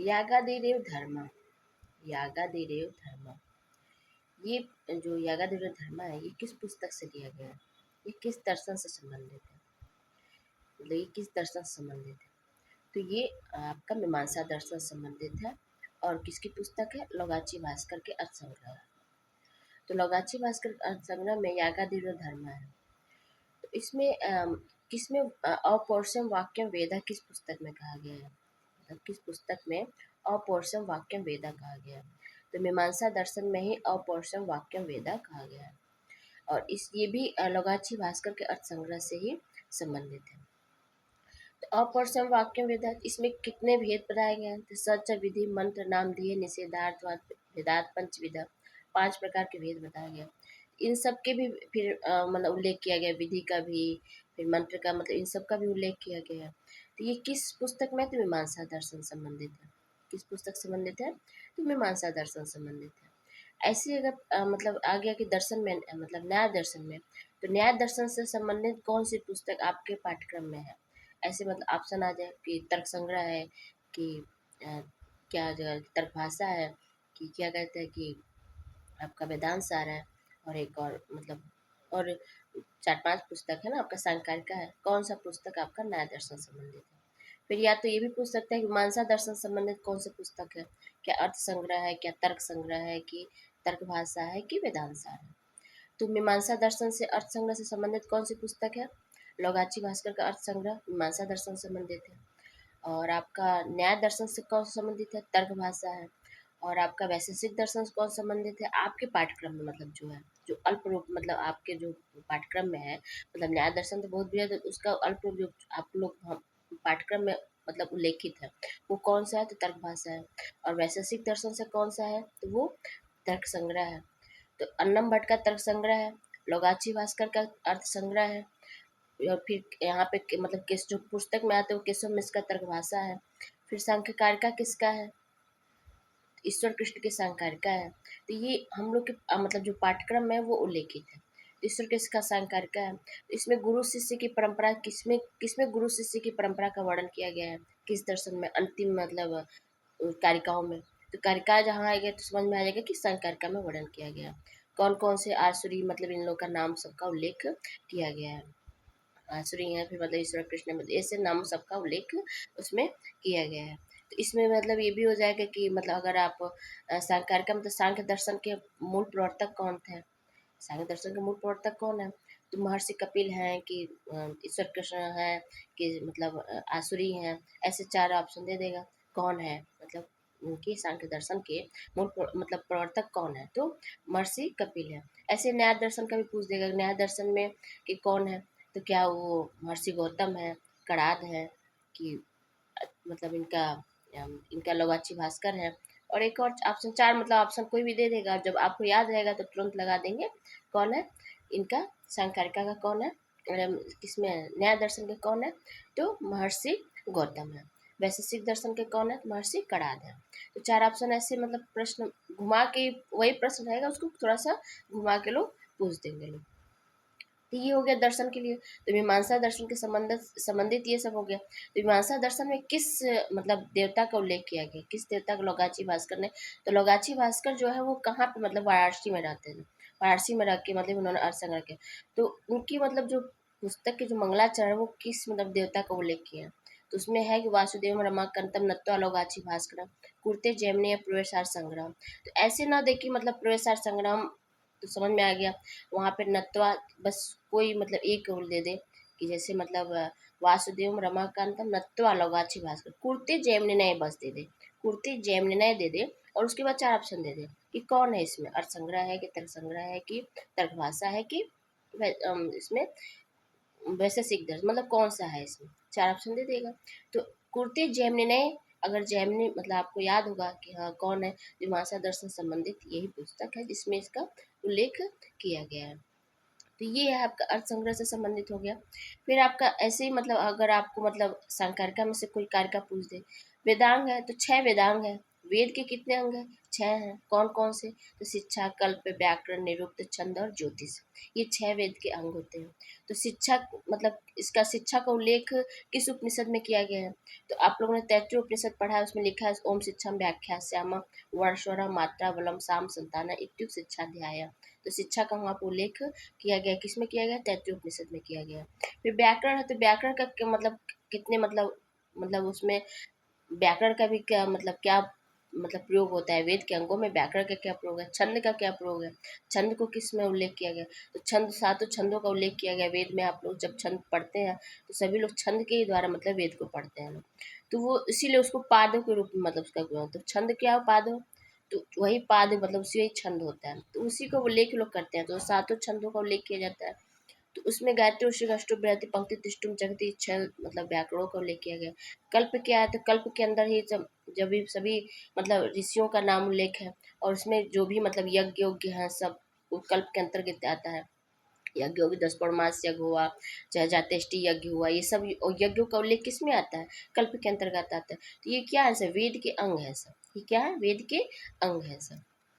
यागादिरेव धर्म, यागादिरेव धर्म, ये जो यागादिरेव धर्म है ये किस पुस्तक से लिया गया है? ये किस दर्शन से संबंधित है? मतलब ये किस दर्शन से संबंधित है? तो ये आपका मीमांसा दर्शन से संबंधित है। और किसकी पुस्तक है? लोगाची भास्कर के अर्थ संग्रह। तो लोगाची भास्कर अर्थ संग्रह में यागादिरेव धर्म है। तो इसमें किसमें अपौरुषेयम वाक्यम वेदा किस पुस्तक में कहा गया है? मतलब किस पुस्तक में अपौरुषेयम वाक्यम वेदा कहा गया है? तो मीमांसा दर्शन में ही अपौरुषेयम वाक्यम वेदा कहा गया है। और इस ये भी लोगाची भास्कर के अर्थ संग्रह से ही संबंधित है। तो अपौरुषेयम वाक्यम वेदा, इसमें कितने भेद बताए गए हैं? तो सच, विधि, मंत्र, नाम दिए, निषेधार्थ, वेदार्थ, पंचविधा, 5 प्रकार के भेद बताए गए। इन सब के भी फिर मतलब उल्लेख किया गया, विधि का भी, फिर मंत्र का, मतलब इन सब का भी उल्लेख किया गया है। तो ये किस पुस्तक में? तो मीमांसा दर्शन संबंधित है। किस पुस्तक संबंधित है? तो मीमांसा दर्शन संबंधित है। ऐसे अगर मतलब आ गया कि दर्शन में मतलब न्याय दर्शन में, तो न्याय दर्शन से संबंधित कौन सी पुस्तक आपके पाठ्यक्रम में है? ऐसे मतलब ऑप्शन आ जाए कि तर्क संग्रह है, कि क्या जो तर्क भाषा है, कि क्या कहते हैं कि आपका वेदांत सार है, और एक और मतलब और 4-5 पुस्तक है ना आपका सांकारिका है। कौन सा पुस्तक आपका न्याय दर्शन संबंधित है? फिर या तो ये भी पूछ सकते हैं कि मीमांसा दर्शन संबंधित कौन सी पुस्तक है? क्या अर्थ संग्रह है, क्या तर्क संग्रह है, कि तर्क भाषा है, कि वेदांत सार है? तो मीमांसा दर्शन से अर्थ संग्रह से संबंधित कौन सी पुस्तक है? लोगाची भास्कर का अर्थ संग्रह मीमांसा दर्शन से संबंधित है। और आपका न्याय दर्शन से कौन संबंधित है? तर्क भाषा है। और आपका वैशेषिक दर्शन से कौन संबंधित है? आपके पाठ्यक्रम में, मतलब जो है, जो अल्प रूप, मतलब आपके जो पाठ्यक्रम में है, मतलब न्याय दर्शन तो बहुत बृहद है, तो उसका अल्प रूप जो आप लोग पाठ्यक्रम में मतलब उल्लेखित है, वो कौन सा है? तो तर्क भाषा है। और वैशेषिक दर्शन से कौन सा है? तो वो तर्क संग्रह है। तो अन्नम भट्ट का तर्क संग्रह है, लोगाची भास्कर का अर्थ संग्रह है, और फिर यहाँ पे मतलब किस जो पुस्तक में आते हैं वो केशव मिश्र का तर्क भाषा है। फिर सांख्यकारिका किसका है? ईश्वर कृष्ण की सांख्यकारिका है। तो ये हम लोग के मतलब जो पाठ्यक्रम में है वो उल्लेखित है। तो ईश्वर कृष्ण का सांख्यकारिका है। तो इसमें गुरु शिष्य की परंपरा, किसमें किसमें गुरु शिष्य की परंपरा का वर्णन किया गया है? किस दर्शन में? अंतिम मतलब कारिकाओं में। तो कारिका जहाँ आएगा तो समझ में आ जाएगा कि सांख्यकारिका में वर्णन किया गया है। कौन कौन से आसुरी, मतलब इन लोग का नाम सबका उल्लेख किया गया है। आसुरी हैं, फिर मतलब ईश्वर कृष्ण, मतलब ऐसे नामों सबका उल्लेख उसमें किया गया है। तो इसमें मतलब ये भी हो जाएगा कि मतलब अगर आप सांख्यकारिका मतलब सांख्य दर्शन के मूल प्रवर्तक कौन थे? सांख्य दर्शन के मूल प्रवर्तक कौन है? तो महर्षि कपिल हैं, कि ईश्वर कृष्ण हैं, कि मतलब आसुरी हैं। ऐसे 4 ऑप्शन दे देगा कौन है, मतलब उनके सांख्य दर्शन के मतलब प्रवर्तक कौन है? तो महर्षि कपिल है। ऐसे न्याय दर्शन का भी पूछ देगा, न्याय दर्शन में कि कौन है? तो क्या वो महर्षि गौतम है, कणाद है, कि मतलब इनका लोगाची भास्कर है। और एक और ऑप्शन 4, मतलब ऑप्शन कोई भी दे देगा, जब आपको याद रहेगा तो तुरंत लगा देंगे कौन है इनका, सांकारिका का कौन है, किसमें न्याय दर्शन के कौन है? तो महर्षि गौतम है। वैशेषिक दर्शन के कौन है? तो महर्षि कणाद है। तो 4 ऑप्शन ऐसे, मतलब प्रश्न घुमा के, वही प्रश्न रहेगा उसको थोड़ा सा घुमा के लोग पूछ देंगे लोग। तो ये हो गया दर्शन के लिए। तो मीमांसा दर्शन के संबंधित ये सब हो गया। तो मीमांसा दर्शन में किस मतलब देवता का उल्लेख किया गया? किस देवता को लोगाची भास्कर ने? तो लोगाची भास्कर जो है वो कहाँ पे, मतलब वाराणसी में रहते हैं। वाराणसी में रह के मतलब उन्होंने अर्थ संग्रह किया। तो उनकी मतलब जो पुस्तक के जो मंगलाचरण है वो किस मतलब देवता का उल्लेख किया है? तो उसमें है कि वासुदेव रमाकांतम नत्वा लोगाची भास्कर कुर्ते जैमिनी प्रवेशार संग्राम। तो ऐसे ना देखिए, मतलब प्रवेशार संग्राम तो समझ में आ गया, वहाँ पे नत्वा बस कोई मतलब एक और दे दे, कि जैसे मतलब वासुदेव रमाकांतम नत्वा लोगाची भास्कर कुर्ते जैमिनी बस दे दे, कुर्ते जैमिनी दे दे। और उसके बाद 4 ऑप्शन दे दे कि कौन है इसमें, अर्थ संग्रह है, कि तर्क संग्रह है, कि तर्क भाषा है, कि इसमें वैशेषिक दर्शन, मतलब कौन सा है इसमें, 4 ऑप्शन दे देगा। तो कुर्ते जैमिनी, अगर जैमिनी मतलब आपको याद होगा कि हाँ कौन है, मीमांसा दर्शन संबंधित यही पुस्तक है जिसमें इसका उल्लेख किया गया है। तो ये है आपका अर्थ संग्रह से संबंधित हो गया। फिर आपका ऐसे ही मतलब अगर आपको मतलब सांकारिका में से कोई कारिका पूछ दे, वेदांग है तो 6 वेदांग है। वेद के कितने अंग हैं? 6 हैं। कौन कौन से? तो शिक्षा, कल्प, व्याकरण, निरुक्त, छंद और ज्योतिष। ये 6 वेद के अंग होते हैं। तो शिक्षा मतलब इसका शिक्षा का उल्लेख किस उपनिषद में किया गया है? तो आप लोगों ने तैत्तिरीय उपनिषद पढ़ा है, उसमें लिखा है ओम शिक्षाम व्याख्यास्याम वर्षवरा मात्रा बलम साम संताना इत्युक्त शिक्षाध्याय। तो शिक्षा का वहाँ पर उल्लेख किया गया, किसमें किया गया? तैत्तिरीय उपनिषद में किया गया। फिर व्याकरण है, तो व्याकरण का मतलब कितने मतलब उसमें व्याकरण का भी क्या मतलब प्रयोग होता है? वेद के अंगों में व्याकरण का क्या प्रयोग है? छंद का क्या प्रयोग है? छंद को किस में उल्लेख किया गया? तो छंद, सातों छंदों का उल्लेख किया गया वेद में। आप लोग जब छंद पढ़ते हैं तो सभी लोग छंद के ही द्वारा मतलब वेद को पढ़ते हैं। तो वो इसीलिए उसको पादों के रूप में मतलब उसका तो छंद क्या हो? पाद हो, तो वही पाद मतलब उसी छंद होता है, तो उसी को उल्लेख लोग करते हैं। तो सातों छंदों का उल्लेख किया जाता है। तो उसमें गायत्री उष्ण अष्टुभ बृहति पंक्ति तिष्ठुम जगति 6 मतलब व्याकरणों का उल्लेख किया गया। कल्प क्या है? तो कल्प के अंदर ही जब भी सभी मतलब ऋषियों का नाम उल्लेख है, और उसमें जो भी मतलब यज्ञ योग्य हैं सब वो कल्प के अंतर्गत आता है। यज्ञ होगी, 10 मास यज्ञ हुआ, चाहे जातेष्टि यज्ञ हुआ, ये सब यज्ञों का उल्लेख किस में आता है? कल्प के अंतर्गत आता है। तो ये क्या है? सब वेद के अंग है सब। ये क्या है? वेद के अंग है सब।